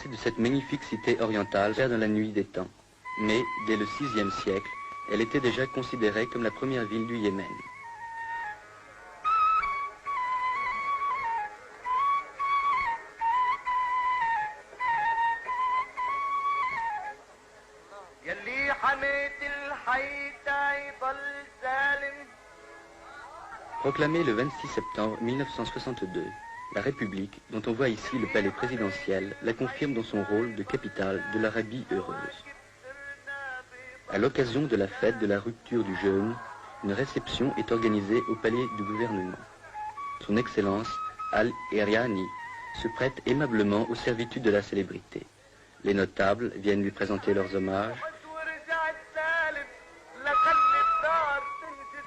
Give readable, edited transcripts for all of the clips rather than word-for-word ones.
percée de cette magnifique cité orientale dans la nuit des temps. Mais, dès le VIe siècle, elle était déjà considérée comme la première ville du Yémen. Proclamée le 26 septembre 1962, la République, dont on voit ici le palais présidentiel, la confirme dans son rôle de capitale de l'Arabie heureuse. À l'occasion de la fête de la rupture du jeûne, une réception est organisée au palais du gouvernement. Son Excellence Al-Iriani se prête aimablement aux servitudes de la célébrité. Les notables viennent lui présenter leurs hommages,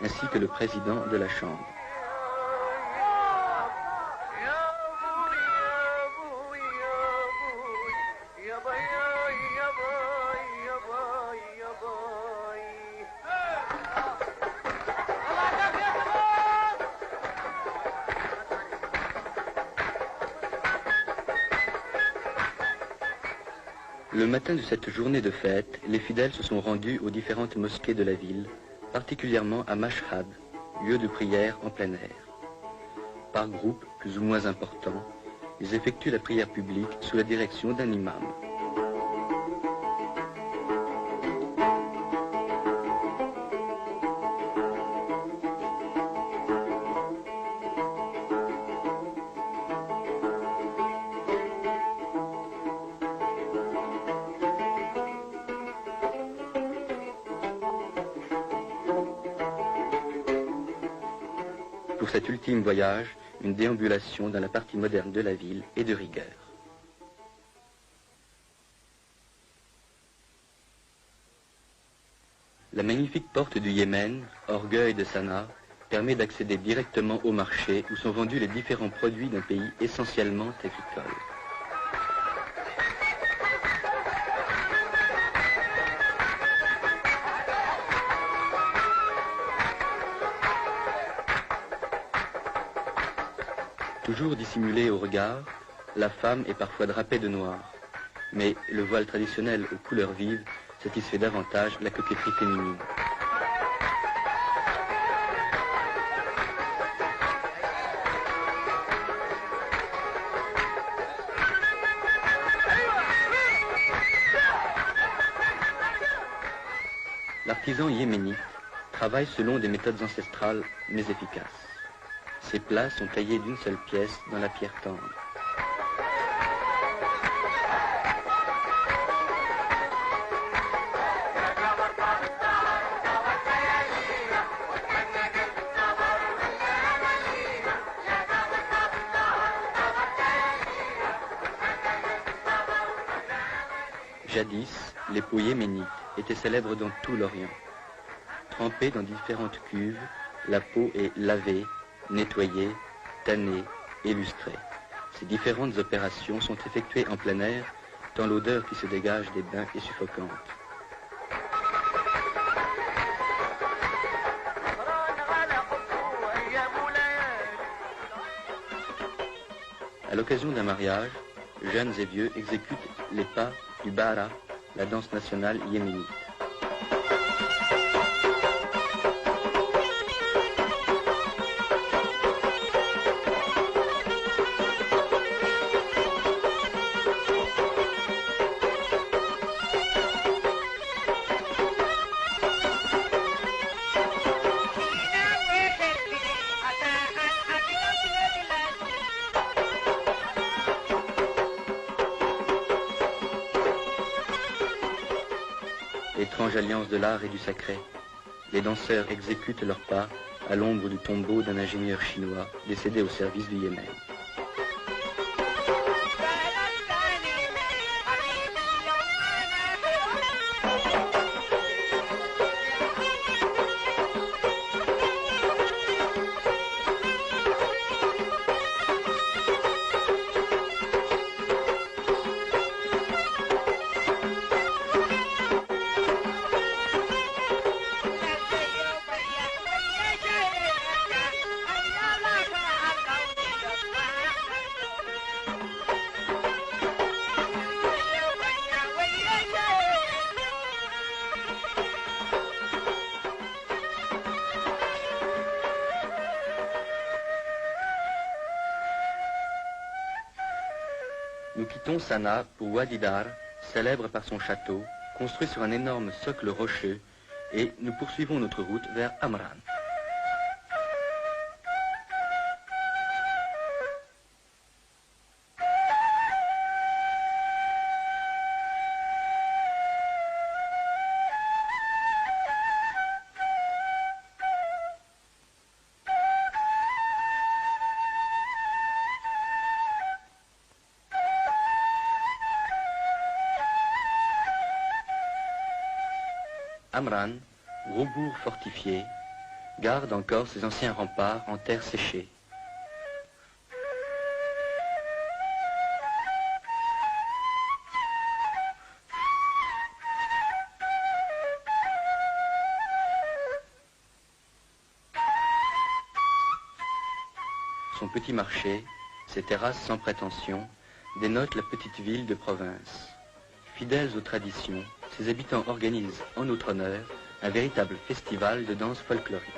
ainsi que le président de la Chambre. Le matin de cette journée de fête, les fidèles se sont rendus aux différentes mosquées de la ville, particulièrement à Mashhad, lieu de prière en plein air. Par groupes plus ou moins importants, ils effectuent la prière publique sous la direction d'un imam. Pour cet ultime voyage, une déambulation dans la partie moderne de la ville est de rigueur. La magnifique porte du Yémen, orgueil de Sanaa, permet d'accéder directement au marché où sont vendus les différents produits d'un pays essentiellement agricole. Toujours dissimulée au regard, la femme est parfois drapée de noir. Mais le voile traditionnel aux couleurs vives satisfait davantage la coquetterie féminine. L'artisan yéménite travaille selon des méthodes ancestrales mais efficaces. Ces plats sont taillés d'une seule pièce dans la pierre tendre. Jadis, les peaux yéménites étaient célèbres dans tout l'Orient. Trempée dans différentes cuves, la peau est lavée, nettoyée, tannée et lustrée. Ces différentes opérations sont effectuées en plein air, tant l'odeur qui se dégage des bains est suffocante. À l'occasion d'un mariage, jeunes et vieux exécutent les pas du Bara, la danse nationale yéménite. Étrange alliance de l'art et du sacré. Les danseurs exécutent leurs pas à l'ombre du tombeau d'un ingénieur chinois décédé au service du Yémen. quittons Sanaa pour Wadi Dar, célèbre par son château, construit sur un énorme socle rocheux, et nous poursuivons notre route vers Amran. Amran, gros bourg fortifié, garde encore ses anciens remparts en terre séchée. Son petit marché, ses terrasses sans prétention, dénotent la petite ville de province. Fidèles aux traditions, ses habitants organisent en notre honneur un véritable festival de danse folklorique.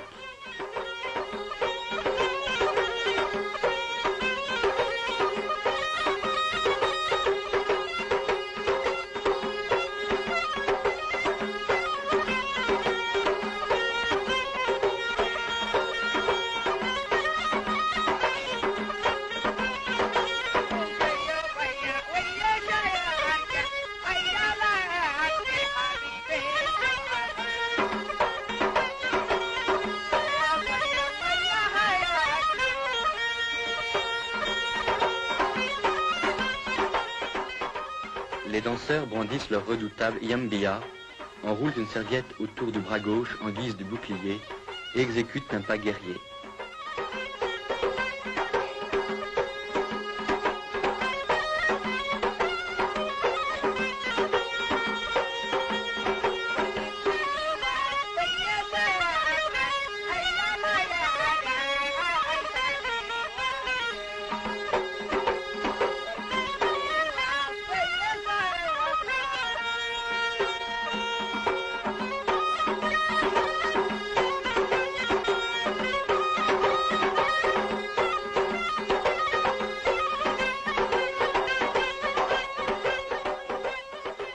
Les danseurs brandissent leur redoutable yambia, enroulent une serviette autour du bras gauche en guise de bouclier et exécutent un pas guerrier.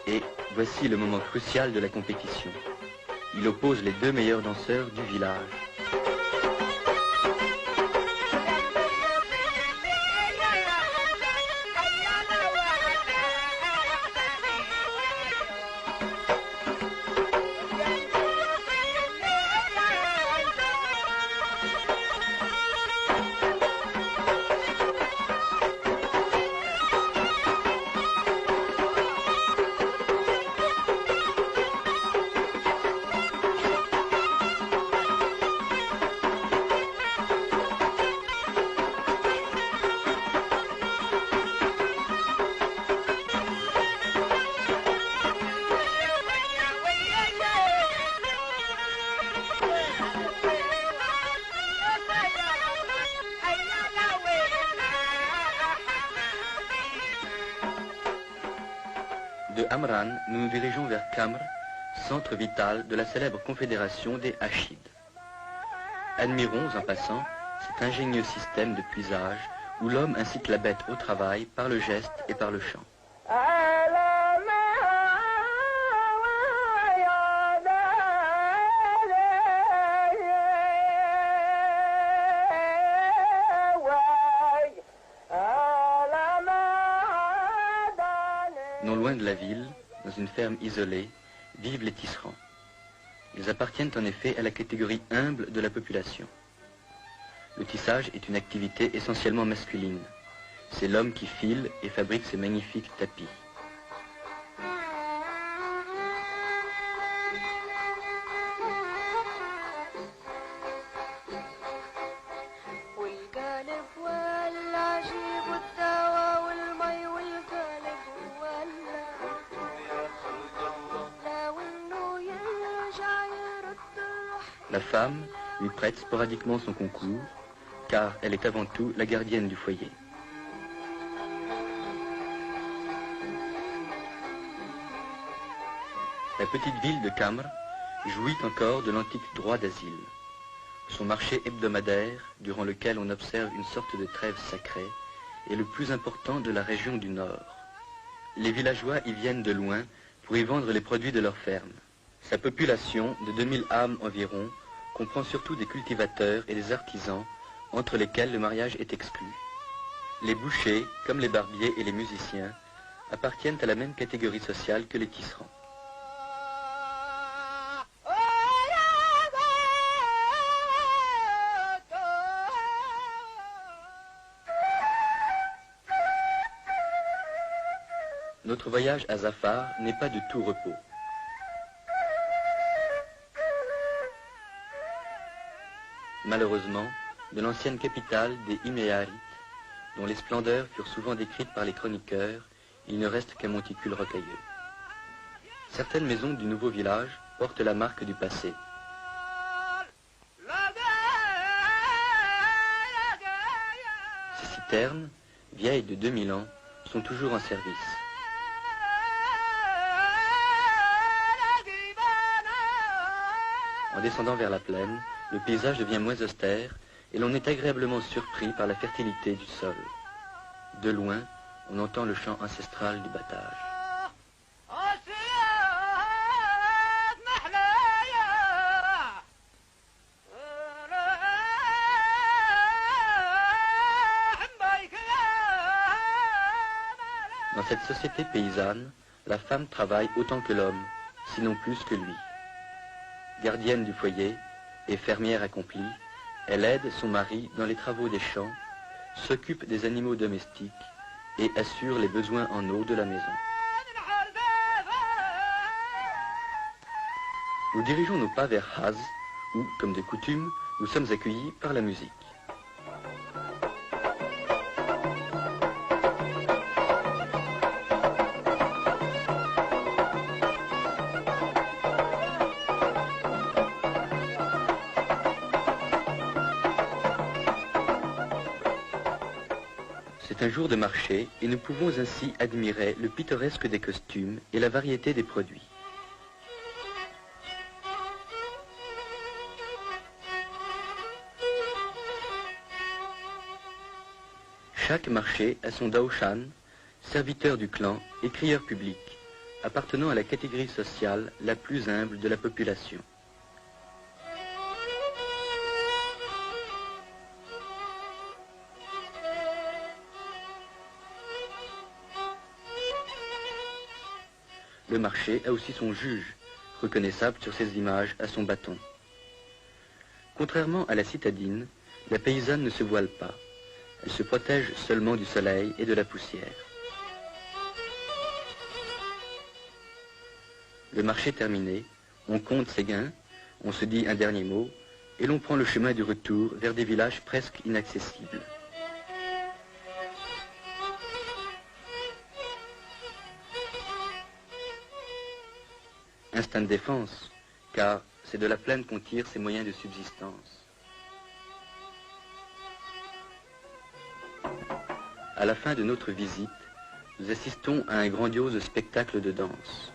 Et voici le moment crucial de la compétition. Il oppose les deux meilleurs danseurs du village. De Amran, nous nous dirigeons vers Kamr, centre vital de la célèbre confédération des Hachides. Admirons en passant cet ingénieux système de puisage où l'homme incite la bête au travail par le geste et par le chant. Non loin de la ville, dans une ferme isolée, vivent les tisserands. Ils appartiennent en effet à la catégorie humble de la population. Le tissage est une activité essentiellement masculine. C'est l'homme qui file et fabrique ces magnifiques tapis. La femme lui prête sporadiquement son concours, car elle est avant tout la gardienne du foyer. La petite ville de Kamr jouit encore de l'antique droit d'asile. Son marché hebdomadaire, durant lequel on observe une sorte de trêve sacrée, est le plus important de la région du Nord. Les villageois y viennent de loin pour y vendre les produits de leur ferme. Sa population, de 2000 âmes environ, comprend surtout des cultivateurs et des artisans, entre lesquels le mariage est exclu. Les bouchers, comme les barbiers et les musiciens, appartiennent à la même catégorie sociale que les tisserands. Notre voyage à Zafar n'est pas du tout repos. Malheureusement, de l'ancienne capitale des Iméarites, dont les splendeurs furent souvent décrites par les chroniqueurs, il ne reste qu'un monticule rocailleux. Certaines maisons du nouveau village portent la marque du passé. Ces citernes, vieilles de 2000 ans, sont toujours en service. En descendant vers la plaine, le paysage devient moins austère et l'on est agréablement surpris par la fertilité du sol. De loin, on entend le chant ancestral du battage. Dans cette société paysanne, la femme travaille autant que l'homme, sinon plus que lui. Gardienne du foyer et fermière accomplie, elle aide son mari dans les travaux des champs, s'occupe des animaux domestiques et assure les besoins en eau de la maison. Nous dirigeons nos pas vers Haz, où, comme de coutume, nous sommes accueillis par la musique. C'est un jour de marché et nous pouvons ainsi admirer le pittoresque des costumes et la variété des produits. Chaque marché a son daoshan, serviteur du clan et crieur public, appartenant à la catégorie sociale la plus humble de la population. Le marché a aussi son juge, reconnaissable sur ses images à son bâton. Contrairement à la citadine, la paysanne ne se voile pas. Elle se protège seulement du soleil et de la poussière. Le marché terminé, on compte ses gains, on se dit un dernier mot, et l'on prend le chemin du retour vers des villages presque inaccessibles. Instinct de défense, car c'est de la plaine qu'on tire ses moyens de subsistance. À la fin de notre visite, nous assistons à un grandiose spectacle de danse.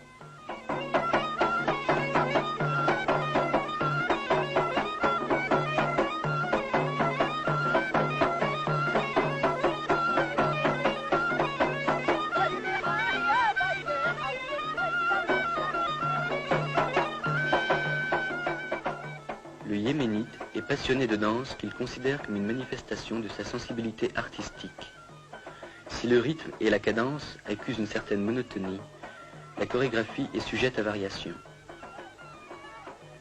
Le Yéménite est passionné de danse qu'il considère comme une manifestation de sa sensibilité artistique. Si le rythme et la cadence accusent une certaine monotonie, la chorégraphie est sujette à variation.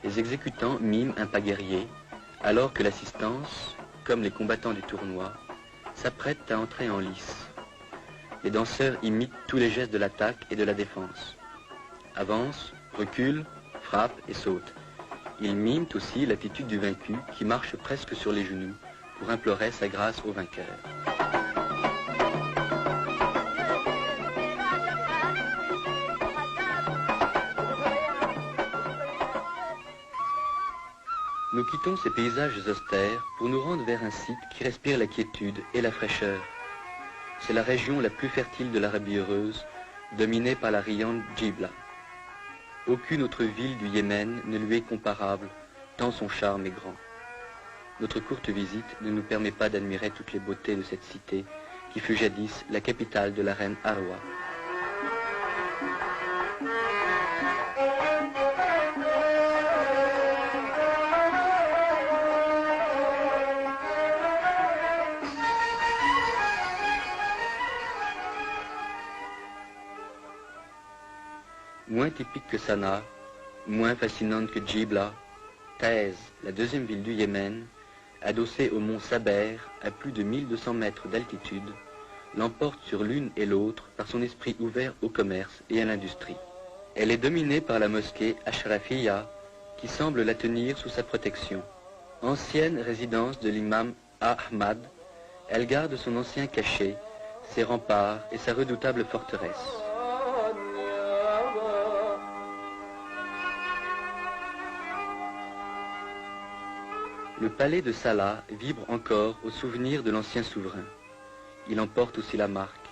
Les exécutants miment un pas guerrier, alors que l'assistance, comme les combattants du tournoi, s'apprête à entrer en lice. Les danseurs imitent tous les gestes de l'attaque et de la défense. Avancent, reculent, frappent et sautent. Ils miment aussi l'attitude du vaincu qui marche presque sur les genoux pour implorer sa grâce au vainqueur. Nous quittons ces paysages austères pour nous rendre vers un site qui respire la quiétude et la fraîcheur. C'est la région la plus fertile de l'Arabie heureuse, dominée par la riante Djibla. Aucune autre ville du Yémen ne lui est comparable, tant son charme est grand. Notre courte visite ne nous permet pas d'admirer toutes les beautés de cette cité qui fut jadis la capitale de la reine Arwa. Moins typique que Sanaa, moins fascinante que Djibla, Taïz, la deuxième ville du Yémen, adossée au mont Saber à plus de 1200 mètres d'altitude, l'emporte sur l'une et l'autre par son esprit ouvert au commerce et à l'industrie. Elle est dominée par la mosquée Ashrafiyya, qui semble la tenir sous sa protection. Ancienne résidence de l'imam Ahmad, elle garde son ancien cachet, ses remparts et sa redoutable forteresse. Le palais de Salah vibre encore au souvenir de l'ancien souverain. Il en porte aussi la marque.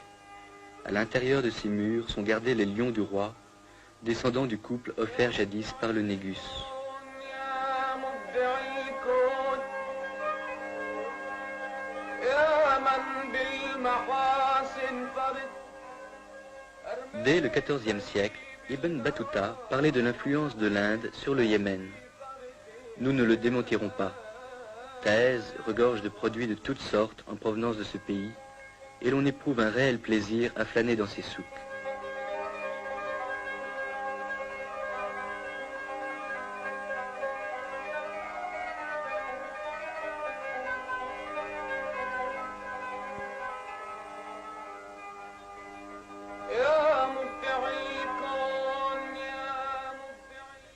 À l'intérieur de ses murs sont gardés les lions du roi, descendants du couple offert jadis par le Négus. Dès le XIVe siècle, Ibn Battuta parlait de l'influence de l'Inde sur le Yémen. Nous ne le démentirons pas. Taïz regorge de produits de toutes sortes en provenance de ce pays, et l'on éprouve un réel plaisir à flâner dans ses souks.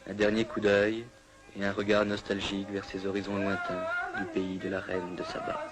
Un dernier coup d'œil et un regard nostalgique vers ces horizons lointains du pays de la reine de Saba.